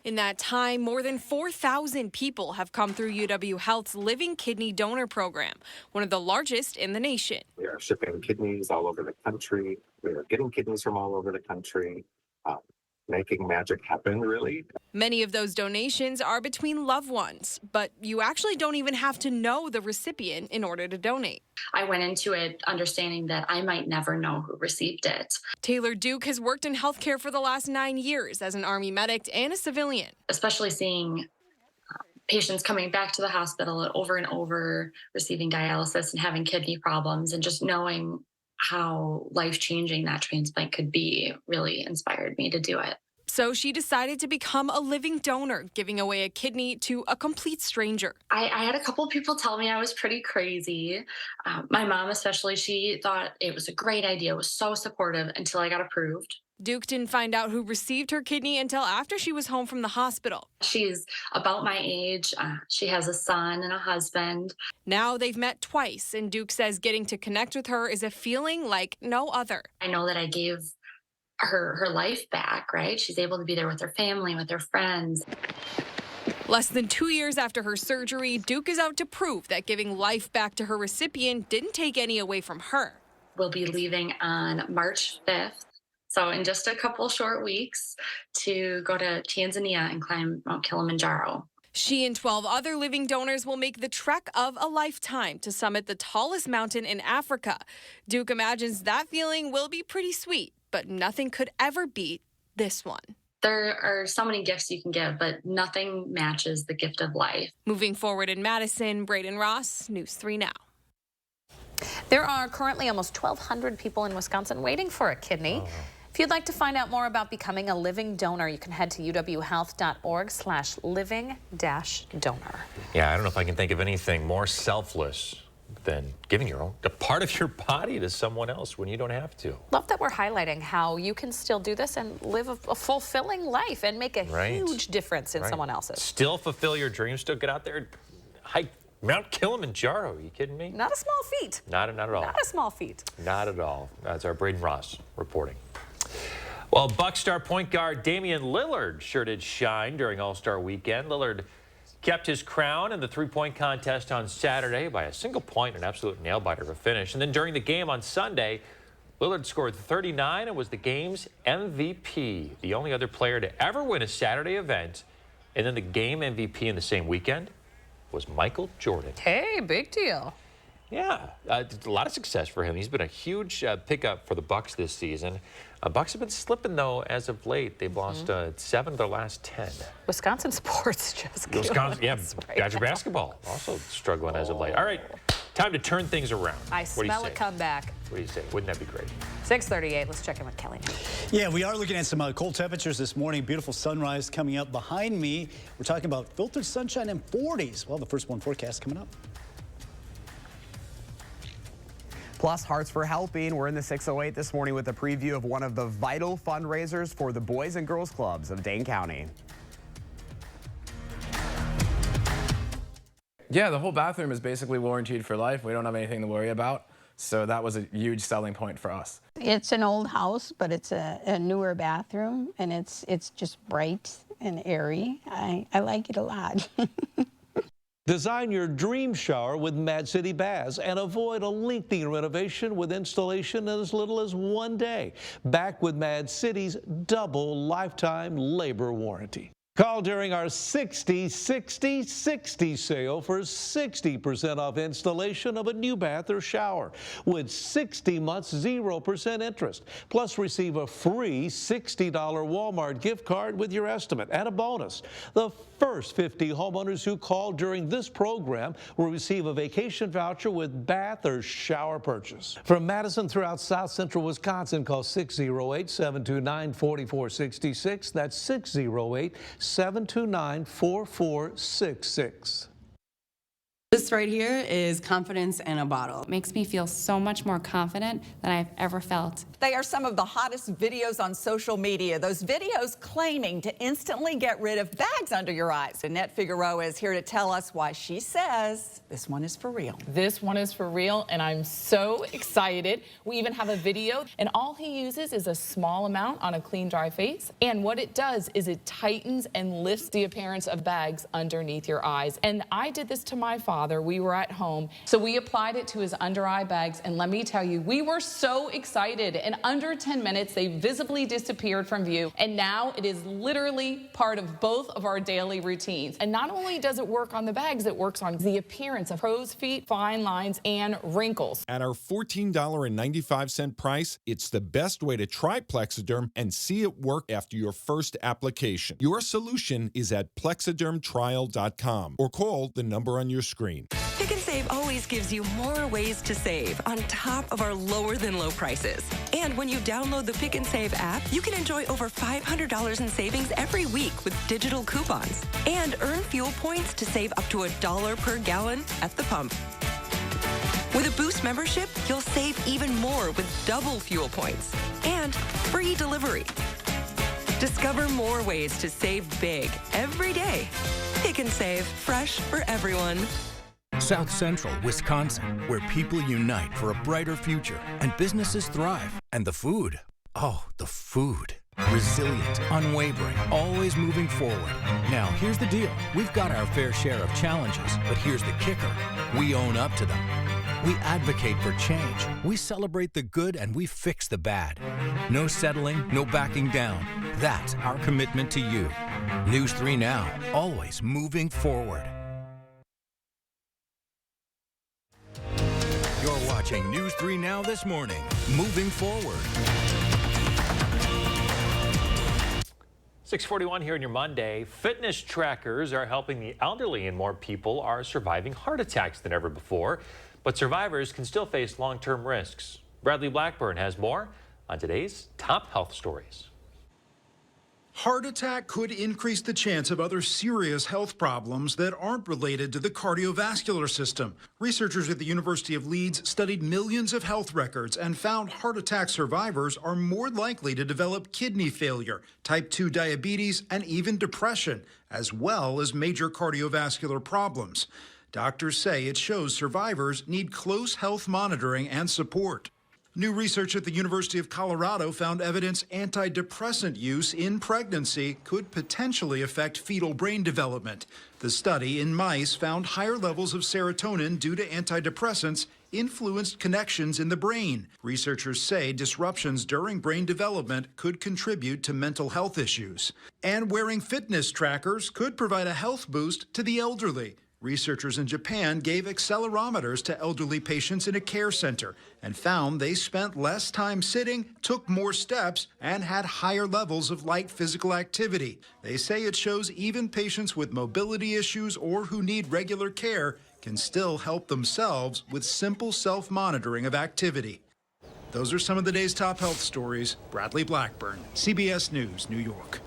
In that time, more than 4,000 people have come through UW Health's Living Kidney Donor Program, one of the largest in the nation. We are shipping kidneys all over the country. We are getting kidneys from all over the country. Making magic happen, really. Many of those donations are between loved ones, but you actually don't even have to know the recipient in order to donate. I went into it understanding that I might never know who received it. Taylor Duke has worked in healthcare for the last 9 years as an Army medic and a civilian. Especially seeing patients coming back to the hospital over and over, receiving dialysis and having kidney problems, and just knowing how life-changing that transplant could be really inspired me to do it. So she decided to become a living donor, giving away a kidney to a complete stranger. I had a couple of people tell me I was pretty crazy. My mom especially, she thought it was a great idea, was so supportive until I got approved. Duke didn't find out who received her kidney until after she was home from the hospital. She's about my age. She has a son and a husband. Now they've met twice, and Duke says getting to connect with her is a feeling like no other. I know that I gave her life back, right? She's able to be there with her family, with her friends. Less than 2 years after her surgery, Duke is out to prove that giving life back to her recipient didn't take any away from her. We'll be leaving on March 5th. So in just a couple short weeks to go to Tanzania and climb Mount Kilimanjaro. She and 12 other living donors will make the trek of a lifetime to summit the tallest mountain in Africa. Duke imagines that feeling will be pretty sweet, but nothing could ever beat this one. There are so many gifts you can give, but nothing matches the gift of life. Moving forward in Madison, Braden Ross, News 3 Now. There are currently almost 1,200 people in Wisconsin waiting for a kidney. If you'd like to find out more about becoming a living donor, you can head to uwhealth.org/living-donor. Yeah, I don't know if I can think of anything more selfless than giving a part of your body to someone else when you don't have to. Love that we're highlighting how you can still do this and live a fulfilling life and make a huge difference in someone else's. Still fulfill your dreams, still get out there and hike Mount Kilimanjaro. Are you kidding me? Not a small feat. Not at all. Not a small feat. Not at all. That's our Braden Ross reporting. Well, Bucks star point guard Damian Lillard sure did shine during All-Star Weekend. Lillard kept his crown in the three-point contest on Saturday by a single point, an absolute nail-biter of a finish. And then during the game on Sunday, Lillard scored 39 and was the game's MVP, the only other player to ever win a Saturday event. And then the game MVP in the same weekend was Michael Jordan. Hey, big deal. Yeah, a lot of success for him. He's been a huge pickup for the Bucks this season. Bucks have been slipping, though, as of late. They've lost 7 of their last 10. Wisconsin sports just Wisconsin, yeah, Badger basketball also struggling as of late. All right, time to turn things around. I smell a comeback. What do you say? Wouldn't that be great? 6:38. Let's check in with Kelly now. Yeah, we are looking at some cold temperatures this morning. Beautiful sunrise coming up behind me. We're talking about filtered sunshine in 40s. Well, the first one forecast coming up. Plus, Hearts for Helping. We're in the 608 this morning with a preview of one of the vital fundraisers for the Boys and Girls Clubs of Dane County. Yeah, the whole bathroom is basically warranted for life. We don't have anything to worry about. So that was a huge selling point for us. It's an old house, but it's a newer bathroom, and it's just bright and airy. I like it a lot. Design your dream shower with Mad City Baths and avoid a lengthy renovation with installation in as little as 1 day. Back with Mad City's double lifetime labor warranty. Call during our 60-60-60 sale for 60% off installation of a new bath or shower with 60 months 0% interest. Plus receive a free $60 Walmart gift card with your estimate and a bonus. The first 50 homeowners who call during this program will receive a vacation voucher with bath or shower purchase. From Madison throughout South Central Wisconsin, call 608-729-4466. That's 608-729-4466. This right here is confidence in a bottle. It makes me feel so much more confident than I've ever felt. They are some of the hottest videos on social media. Those videos claiming to instantly get rid of bags under your eyes. Annette Figueroa is here to tell us why she says this one is for real. This one is for real, and I'm so excited. We even have a video, and all he uses is a small amount on a clean, dry face. And what it does is it tightens and lifts the appearance of bags underneath your eyes. And I did this to my father. We were at home, so we applied it to his under eye bags, and let me tell you, we were so excited. In under 10 minutes, they visibly disappeared from view, and now it is literally part of both of our daily routines. And not only does it work on the bags, it works on the appearance of crow's feet, fine lines, and wrinkles. At our $14.95 price, it's the best way to try Plexiderm and see it work after your first application. Your solution is at plexidermtrial.com or call the number on your screen. Pick and Save always gives you more ways to save on top of our lower than low prices. And when you download the Pick and Save app, you can enjoy over $500 in savings every week with digital coupons and earn fuel points to save up to $1 per gallon at the pump. With a Boost membership, you'll save even more with double fuel points and free delivery. Discover more ways to save big every day. Pick and Save, fresh for everyone. South Central Wisconsin, where people unite for a brighter future and businesses thrive. And the food, oh, the food. Resilient, unwavering, always moving forward. Now, here's the deal. We've got our fair share of challenges, but here's the kicker. We own up to them. We advocate for change. We celebrate the good and we fix the bad. No settling, no backing down. That's our commitment to you. News 3 Now, always moving forward. You're watching News 3 Now this morning, moving forward. 6:41 here on your Monday. Fitness trackers are helping the elderly, and more people are surviving heart attacks than ever before. But survivors can still face long-term risks. Bradley Blackburn has more on today's top health stories. Heart attack could increase the chance of other serious health problems that aren't related to the cardiovascular system. Researchers at the University of Leeds studied millions of health records and found heart attack survivors are more likely to develop kidney failure, type 2 diabetes, and even depression, as well as major cardiovascular problems. Doctors say it shows survivors need close health monitoring and support. New research at the University of Colorado found evidence antidepressant use in pregnancy could potentially affect fetal brain development. The study in mice found higher levels of serotonin due to antidepressants influenced connections in the brain. Researchers say disruptions during brain development could contribute to mental health issues. And wearing fitness trackers could provide a health boost to the elderly. Researchers in Japan gave accelerometers to elderly patients in a care center and found they spent less time sitting, took more steps, and had higher levels of light physical activity. They say it shows even patients with mobility issues or who need regular care can still help themselves with simple self-monitoring of activity. Those are some of the day's top health stories. Bradley Blackburn, CBS News, New York.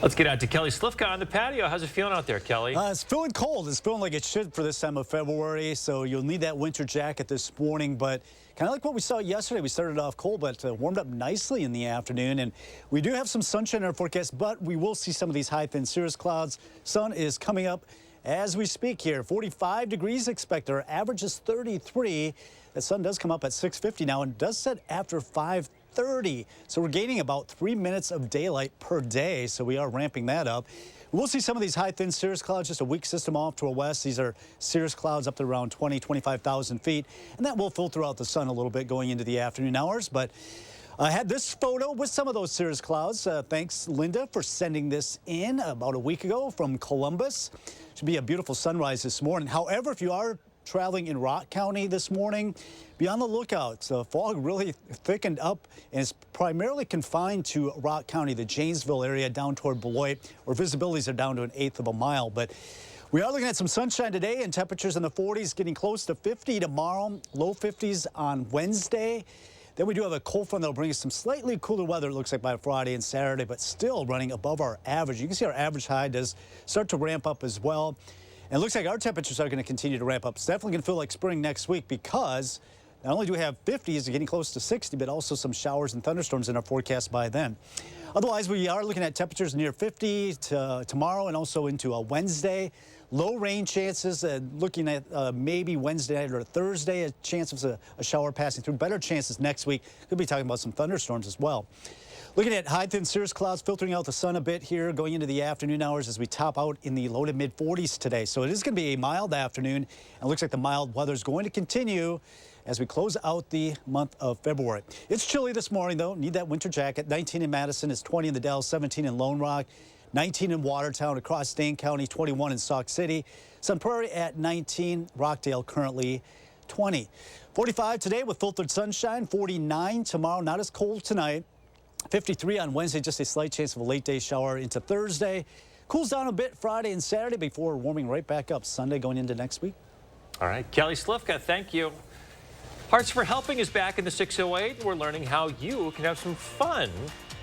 Let's get out to Kelly Slifka on the patio. How's it feeling out there, Kelly? It's feeling cold. It's feeling like it should for this time of February, so you'll need that winter jacket this morning. But kind of like what we saw yesterday, we started off cold, but warmed up nicely in the afternoon. And we do have some sunshine in our forecast, but we will see some of these high, thin cirrus clouds. Sun is coming up as we speak here. 45 degrees expected. Our average is 33. The sun does come up at 6:50 now and does set after 5 30. So we're gaining about 3 minutes of daylight per day. So we are ramping that up. We'll see some of these high, thin cirrus clouds, just a weak system off to our west. These are cirrus clouds up to around 25,000 feet. And that will filter out the sun a little bit going into the afternoon hours. But I had this photo with some of those cirrus clouds. Thanks, Linda, for sending this in about a week ago from Columbus. Should be a beautiful sunrise this morning. However, if you are traveling in Rock County this morning, be on the lookout. The fog really thickened up and is primarily confined to Rock County, the Janesville area down toward Beloit, where visibilities are down to 1/8 of a mile. But we are looking at some sunshine today and temperatures in the 40s, getting close to 50 tomorrow, low 50s on Wednesday. Then we do have a cold front that'll bring us some slightly cooler weather, it looks like, by Friday and Saturday, but still running above our average. You can see our average high does start to ramp up as well. And it looks like our temperatures are going to continue to ramp up. It's definitely going to feel like spring next week because not only do we have 50s, getting close to 60, but also some showers and thunderstorms in our forecast by then. Otherwise, we are looking at temperatures near 50 tomorrow and also into a Wednesday. Low rain chances, looking at maybe Wednesday night or Thursday, a chance of a shower passing through. Better chances next week. Could be talking about some thunderstorms as well. Looking at high, thin cirrus clouds filtering out the sun a bit here going into the afternoon hours as we top out in the low to mid 40s today. So it is going to be a mild afternoon. And it looks like the mild weather is going to continue as we close out the month of February. It's chilly this morning, though. Need that winter jacket. 19 in Madison, it's 20 in the Dells, 17 in Lone Rock, 19 in Watertown, across Dane County, 21 in Sauk City. Sun Prairie at 19, Rockdale currently 20. 45 today with filtered sunshine, 49 tomorrow, not as cold tonight. 53 on Wednesday, just a slight chance of a late day shower into Thursday. Cools down a bit Friday and Saturday before warming right back up Sunday going into next week. All right, Kelly Slifka, thank you. Hearts for Helping is back in the 608. We're learning how you can have some fun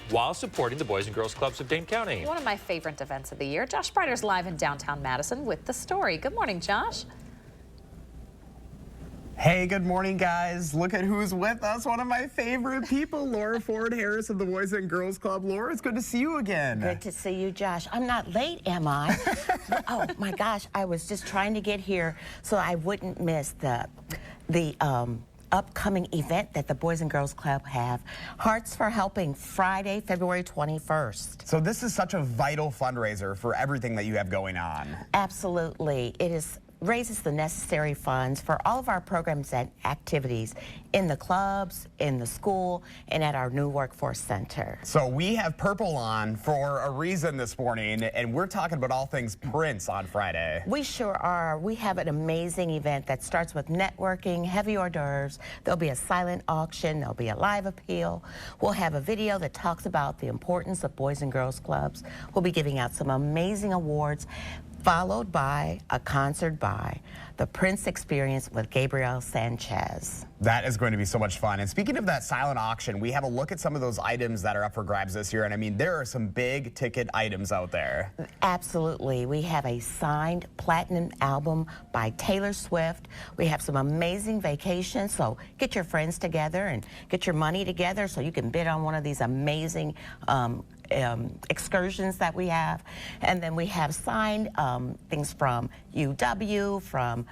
while supporting the Boys and Girls Clubs of Dane County. One of my favorite events of the year. Josh Breider's live in downtown Madison with the story. Good morning, Josh. Hey, good morning, guys. Look at who's with us. One of my favorite people, Laura Ford Harris of the Boys and Girls Club. Laura, it's good to see you again. Good to see you, Josh. I'm not late, am I? Oh, my gosh. I was just trying to get here so I wouldn't miss the upcoming event that the Boys and Girls Club have. Hearts for Helping, Friday, February 21st. So this is such a vital fundraiser for everything that you have going on. Absolutely. It raises the necessary funds for all of our programs and activities in the clubs, in the school, and at our new workforce center. So we have purple on for a reason this morning, and we're talking about all things Prince on Friday. We sure are. We have an amazing event that starts with networking, heavy hors d'oeuvres. There'll be a silent auction. There'll be a live appeal. We'll have a video that talks about the importance of Boys and Girls Clubs. We'll be giving out some amazing awards, followed by a concert by the Prince Experience with Gabriel Sanchez. That is going to be so much fun. And speaking of that silent auction, we have a look at some of those items that are up for grabs this year. And I mean, there are some big ticket items out there. Absolutely. We have a signed platinum album by Taylor Swift. We have some amazing vacations. So get your friends together and get your money together so you can bid on one of these amazing excursions that we have. And then we have signed things from UW, from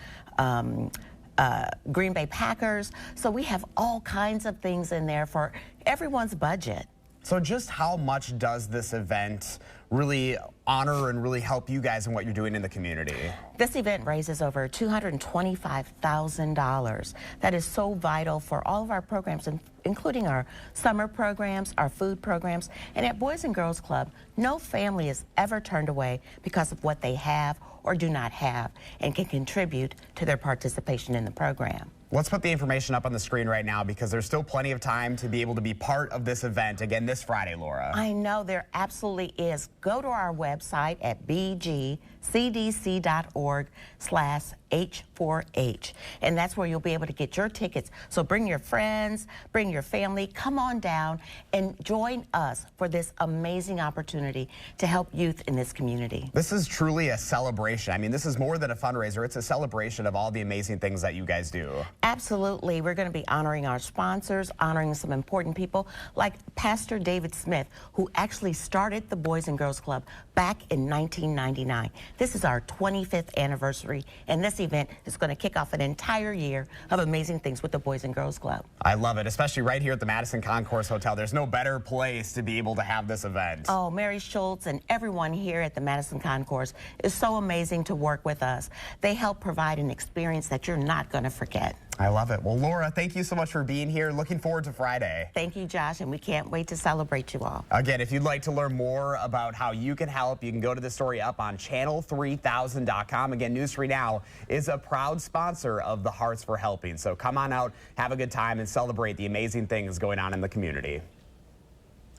Green Bay Packers. So we have all kinds of things in there for everyone's budget. So just how much does this event really honor and really help you guys in what you're doing in the community? This event raises over $225,000. That is so vital for all of our programs, including our summer programs, our food programs. And at Boys and Girls Club, no family is ever turned away because of what they have or do not have and can contribute to their participation in the program. Let's put the information up on the screen right now because there's still plenty of time to be able to be part of this event again this Friday, Laura. I know there absolutely is. Go to our website at bgcdc.org/H4H, and that's where you'll be able to get your tickets. So bring your friends, bring your family, come on down and join us for this amazing opportunity to help youth in this community. This is truly a celebration. I mean, this is more than a fundraiser. It's a celebration of all the amazing things that you guys do. Absolutely. We're going to be honoring our sponsors, honoring some important people like Pastor David Smith, who actually started the Boys and Girls Club back back in 1999. This is our 25th anniversary, and this event is going to kick off an entire year of amazing things with the Boys and Girls Club. I love it, especially right here at the Madison Concourse Hotel. There's no better place to be able to have this event. Oh, Mary Schultz and everyone here at the Madison Concourse is so amazing to work with us. They help provide an experience that you're not going to forget. I love it. Well, Laura, thank you so much for being here. Looking forward to Friday. Thank you, Josh, and we can't wait to celebrate you all. Again, if you'd like to learn more about how you can help, you can go to the story up on channel3000.com. Again, News 3 Now is a proud sponsor of the Hearts for Helping. So come on out, have a good time, and celebrate the amazing things going on in the community.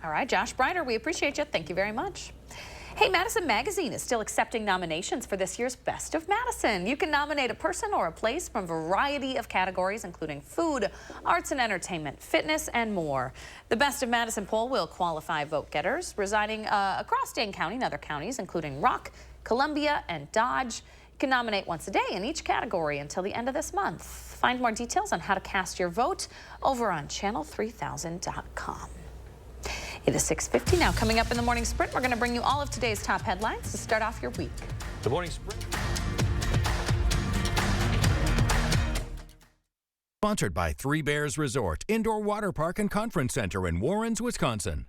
All right, Josh Breiter, we appreciate you. Thank you very much. Hey, Madison Magazine is still accepting nominations for this year's Best of Madison. You can nominate a person or a place from a variety of categories, including food, arts and entertainment, fitness, and more. The Best of Madison poll will qualify vote-getters residing across Dane County and other counties, including Rock, Columbia, and Dodge. You can nominate once a day in each category until the end of this month. Find more details on how to cast your vote over on channel3000.com. It is 6:50 now. Coming up in the Morning Sprint, we're going to bring you all of today's top headlines to start off your week. The Morning Sprint. Sponsored by Three Bears Resort, Indoor Water Park and Conference Center in Warrens, Wisconsin.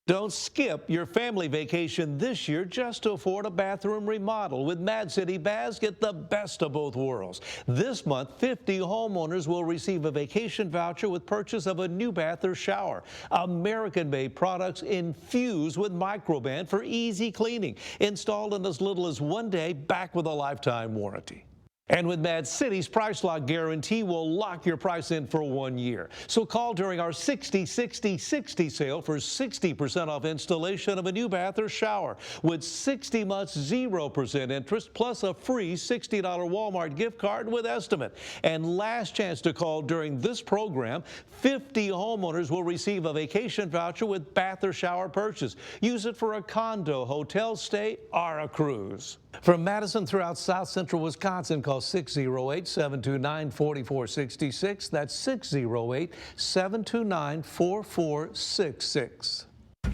Don't skip your family vacation this year just to afford a bathroom remodel. With Mad City Baths, get the best of both worlds. This month, 50 homeowners will receive a vacation voucher with purchase of a new bath or shower. American-made products infused with Microban for easy cleaning. Installed in as little as 1 day, back with a lifetime warranty. And with Mad City's Price Lock Guarantee, we'll lock your price in for 1 year. So call during our 60-60-60 sale for 60% off installation of a new bath or shower with 60 months 0% interest plus a free $60 Walmart gift card with estimate. And last chance to call during this program, 50 homeowners will receive a vacation voucher with bath or shower purchase. Use it for a condo, hotel stay, or a cruise. From Madison throughout South Central Wisconsin, call 608-729-4466. That's 608-729-4466.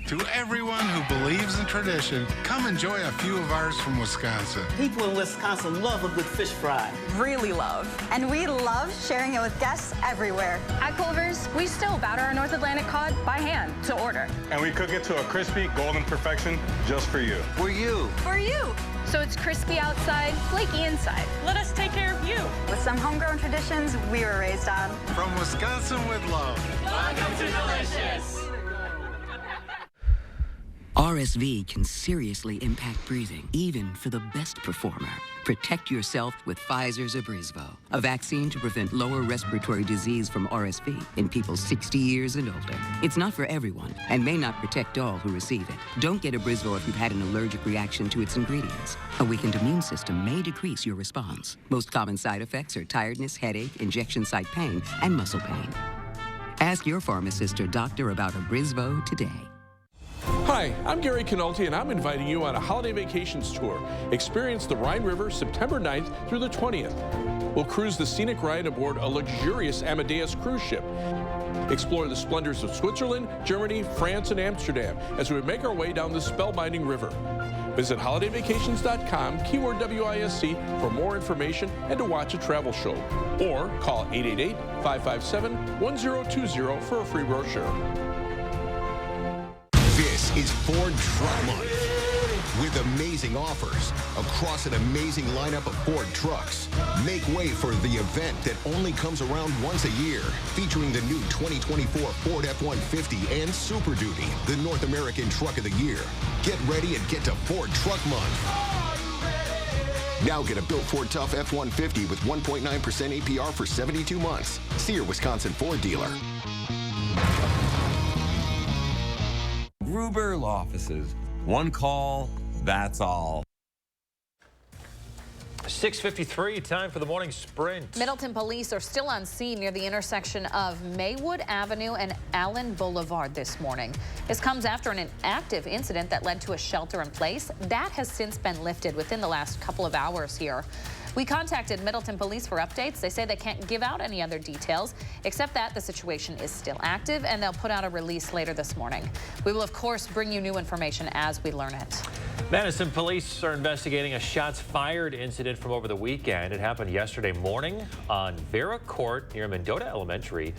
To everyone who believes in tradition, come enjoy a few of ours from Wisconsin. People in Wisconsin love a good fish fry. Really love. And we love sharing it with guests everywhere. At Culver's, we still batter our North Atlantic cod by hand to order. And we cook it to a crispy, golden perfection just for you. For you. For you. So it's crispy outside, flaky inside. Let us take care of you. With some homegrown traditions we were raised on. From Wisconsin with love. Welcome to Delicious. RSV can seriously impact breathing, even for the best performer. Protect yourself with Pfizer's Abrysvo, a vaccine to prevent lower respiratory disease from RSV in people 60 years and older. It's not for everyone and may not protect all who receive it. Don't get Abrysvo if you've had an allergic reaction to its ingredients. A weakened immune system may decrease your response. Most common side effects are tiredness, headache, injection site pain, and muscle pain. Ask your pharmacist or doctor about Abrysvo today. Hi, I'm Gary Canolti, and I'm inviting you on a holiday vacations tour. Experience the Rhine River September 9th through the 20th. We'll cruise the scenic ride aboard a luxurious Amadeus cruise ship. Explore the splendors of Switzerland, Germany, France, and Amsterdam as we make our way down the spellbinding river. Visit holidayvacations.com, keyword WISC, for more information and to watch a travel show. Or call 888-557-1020 for a free brochure. This is Ford Truck Month with amazing offers across an amazing lineup of Ford trucks. Make way for the event that only comes around once a year, featuring the new 2024 Ford F-150 and Super Duty, the North American Truck of the Year. Get ready and get to Ford Truck Month. Now get a built Ford Tough F-150 with 1.9% APR for 72 months. See your Wisconsin Ford dealer. Gruber Law Offices. One call, that's all. 6:53, time for the morning sprint. Middleton police are still on scene near the intersection of Maywood Avenue and Allen Boulevard this morning. This comes after an active incident that led to a shelter in place. That has since been lifted within the last couple of hours here. We contacted Middleton police for updates. They say they can't give out any other details, except that the situation is still active and they'll put out a release later this morning. We will, of course, bring you new information as we learn it. Madison police are investigating a shots fired incident from over the weekend. It happened yesterday morning on Vera Court near Mendota Elementary.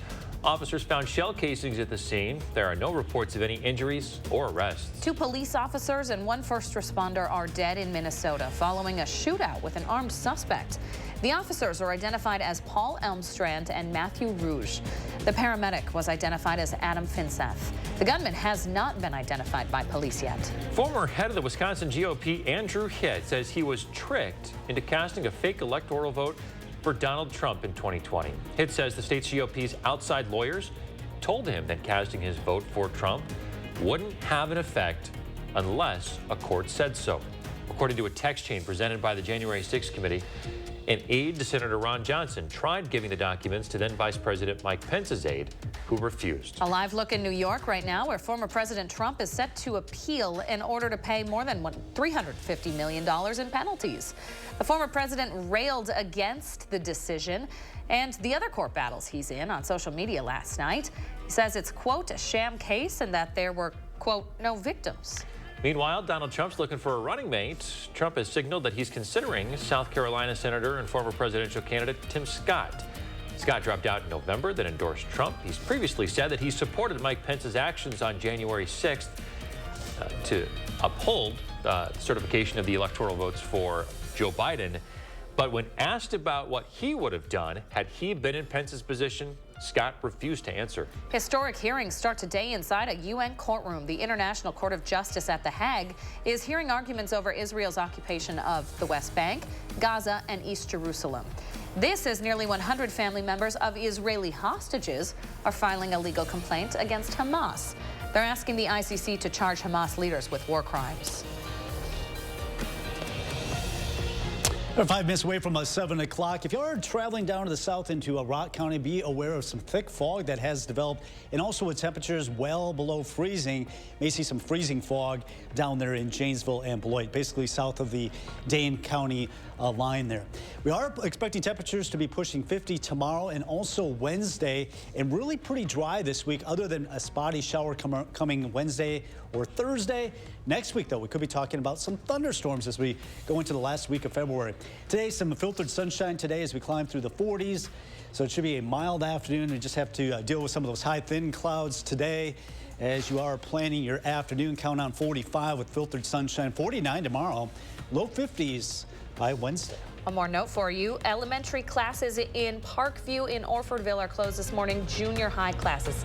Officers found shell casings at the scene. There are no reports of any injuries or arrests. 2 police officers and 1 first responder are dead in Minnesota following a shootout with an armed suspect. The officers are identified as Paul Elmstrand and Matthew Rouge. The paramedic was identified as Adam Finseth. The gunman has not been identified by police yet. Former head of the Wisconsin GOP, Andrew Hitt, says he was tricked into casting a fake electoral vote for Donald Trump in 2020. Hitt says the state's GOP's outside lawyers told him that casting his vote for Trump wouldn't have an effect unless a court said so. According to a text chain presented by the January 6th committee, an aide to Senator Ron Johnson tried giving the documents to then Vice President Mike Pence's aide, who refused. A live look in New York right now, where former President Trump is set to appeal in order to pay more than $350 million in penalties. The former president railed against the decision and the other court battles he's in on social media last night. He says it's, quote, a sham case and that there were, quote, no victims. Meanwhile, Donald Trump's looking for a running mate. Trump has signaled that he's considering South Carolina Senator and former presidential candidate Tim Scott. Scott dropped out in November, then endorsed Trump. He's previously said that he supported Mike Pence's actions on January 6th to uphold certification of the electoral votes for Joe Biden. But when asked about what he would have done had he been in Pence's position, Scott refused to answer. Historic hearings start today inside a UN courtroom. The International Court of Justice at The Hague is hearing arguments over Israel's occupation of the West Bank, Gaza, and East Jerusalem. This as nearly 100 family members of Israeli hostages are filing a legal complaint against Hamas. They're asking the ICC to charge Hamas leaders with war crimes. We're 5 minutes away from 7 o'clock. If you're traveling down to the south into Rock County, be aware of some thick fog that has developed, and also with temperatures well below freezing. May see some freezing fog down there in Janesville and Beloit, basically south of the Dane County line there. We are expecting temperatures to be pushing 50 tomorrow and also Wednesday, and really pretty dry this week, other than a spotty shower coming Wednesday or Thursday. Next week, though, we could be talking about some thunderstorms as we go into the last week of February. Today, some filtered sunshine today as we climb through the 40s. So it should be a mild afternoon. We just have to deal with some of those high, thin clouds today as you are planning your afternoon. Count on 45 with filtered sunshine, 49 tomorrow, low 50s by Wednesday. One more note for you. Elementary classes in Parkview in Orfordville are closed this morning. Junior high classes